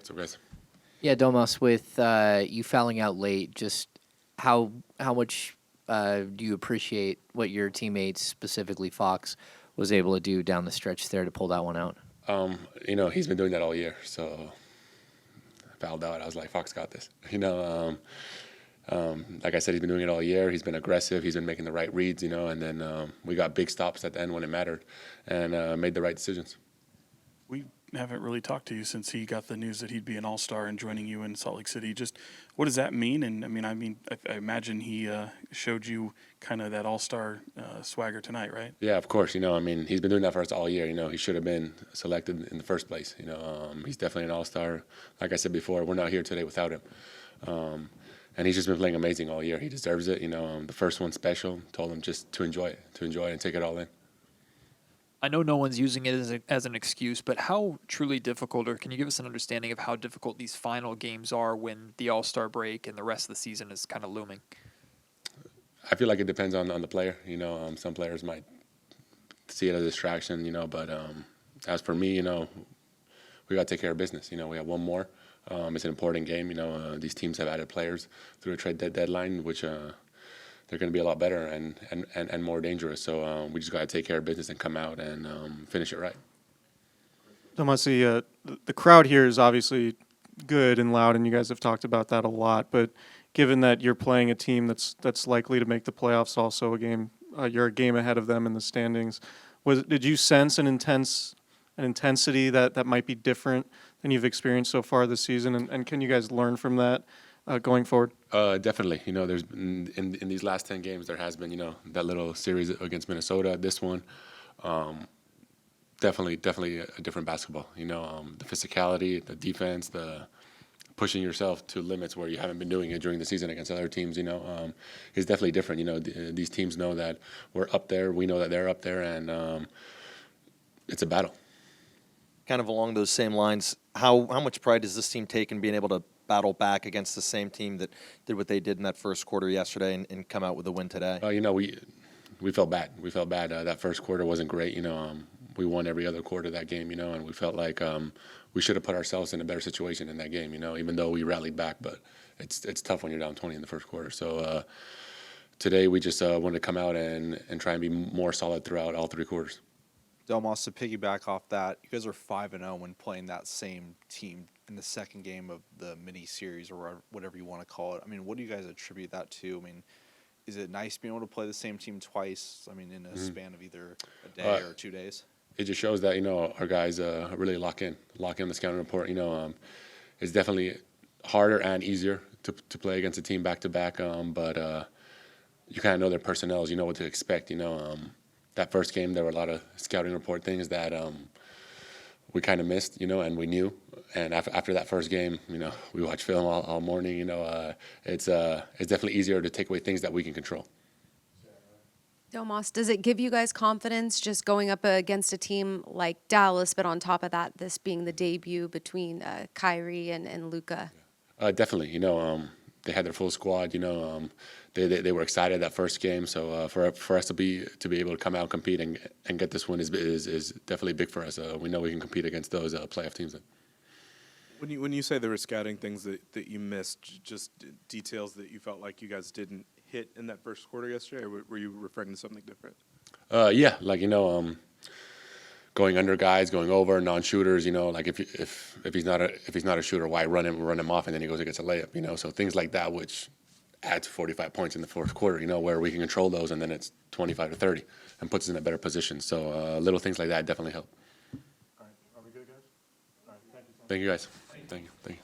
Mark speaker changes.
Speaker 1: So, guys.
Speaker 2: Yeah, Domas, with you fouling out late, just how much do you appreciate what your teammates, specifically Fox, was able to do down the stretch there to pull that one out?
Speaker 1: He's been doing that all year. So I fouled out. I was like, Fox got this. Like I said, he's been doing it all year. He's been aggressive. He's been making the right reads, and then we got big stops at the end when it mattered and made the right decisions.
Speaker 3: We haven't really talked to you since he got the news that he'd be an all-star and joining you in Salt Lake City. Just what does that mean? And I imagine he showed you kind of that all-star swagger tonight, right?
Speaker 1: Yeah, of course. He's been doing that for us all year. He should have been selected in the first place. He's definitely an all-star. Like I said before, we're not here today without him. And he's just been playing amazing all year. He deserves it. The first one special. Told him just to enjoy it and take it all in.
Speaker 4: I know no one's using it as an excuse, but how truly difficult, or can you give us an understanding of how difficult these final games are when the All-Star break and the rest of the season is kind of looming?
Speaker 1: I feel like it depends on the player. Some players might see it as a distraction, but as for me, we got to take care of business. We have one more. It's an important game. These teams have added players through a trade deadline, which they're going to be a lot better and more dangerous. So we just got to take care of business and come out and finish it right.
Speaker 5: Tomasi, the crowd here is obviously good and loud, and you guys have talked about that a lot. But given that you're playing a team that's likely to make the playoffs, also you're a game ahead of them in the standings. Did you sense an intensity that might be different than you've experienced so far this season? And can you guys learn from that going forward?
Speaker 1: Definitely. There's in these last 10 games, there has been, that little series against Minnesota. This one, definitely a different basketball. The physicality, the defense, the pushing yourself to limits where you haven't been doing it during the season against other teams, is definitely different. These teams know that we're up there. We know that they're up there, and it's a battle.
Speaker 6: Kind of along those same lines, how much pride does this team take in being able to battle back against the same team that did what they did in that first quarter yesterday and come out with a win today?
Speaker 1: We felt bad. We felt bad. That first quarter wasn't great. We won every other quarter of that game, and we felt like we should have put ourselves in a better situation in that game, even though we rallied back. But it's tough when you're down 20 in the first quarter. So today we just wanted to come out and try and be more solid throughout all three quarters.
Speaker 7: Delmas, to piggyback off that, you guys are 5-0 when playing that same team in the second game of the mini series or whatever you want to call it. What do you guys attribute that to? Is it nice being able to play the same team twice? In a span of either a day or 2 days?
Speaker 1: It just shows that our guys really lock in the scouting report. It's definitely harder and easier to play against a team back to back. But you kind of know their personnel. You know what to expect. That first game, there were a lot of scouting report things that we kind of missed, and we knew. And after that first game, we watched film all morning. It's definitely easier to take away things that we can control.
Speaker 8: Domas, does it give you guys confidence just going up against a team like Dallas, but on top of that, this being the debut between Kyrie and Luka?
Speaker 1: Definitely. They had their full squad. They were excited that first game. So for us to be able to come out and compete and get this win is definitely big for us. We know we can compete against those playoff teams.
Speaker 9: When you say there were scouting things that you missed, just details that you felt like you guys didn't hit in that first quarter yesterday, or were you referring to something different?
Speaker 1: Yeah, going under guys, going over non-shooters. If he's not a shooter, why run him off and then he goes and gets a layup? So things like that, which adds 45 points in the fourth quarter. Where we can control those and then it's 25 to 30 and puts us in a better position. So little things like that definitely help.
Speaker 5: All right, are we good, guys? All right, thank you.
Speaker 1: Thank you, guys. Thank you.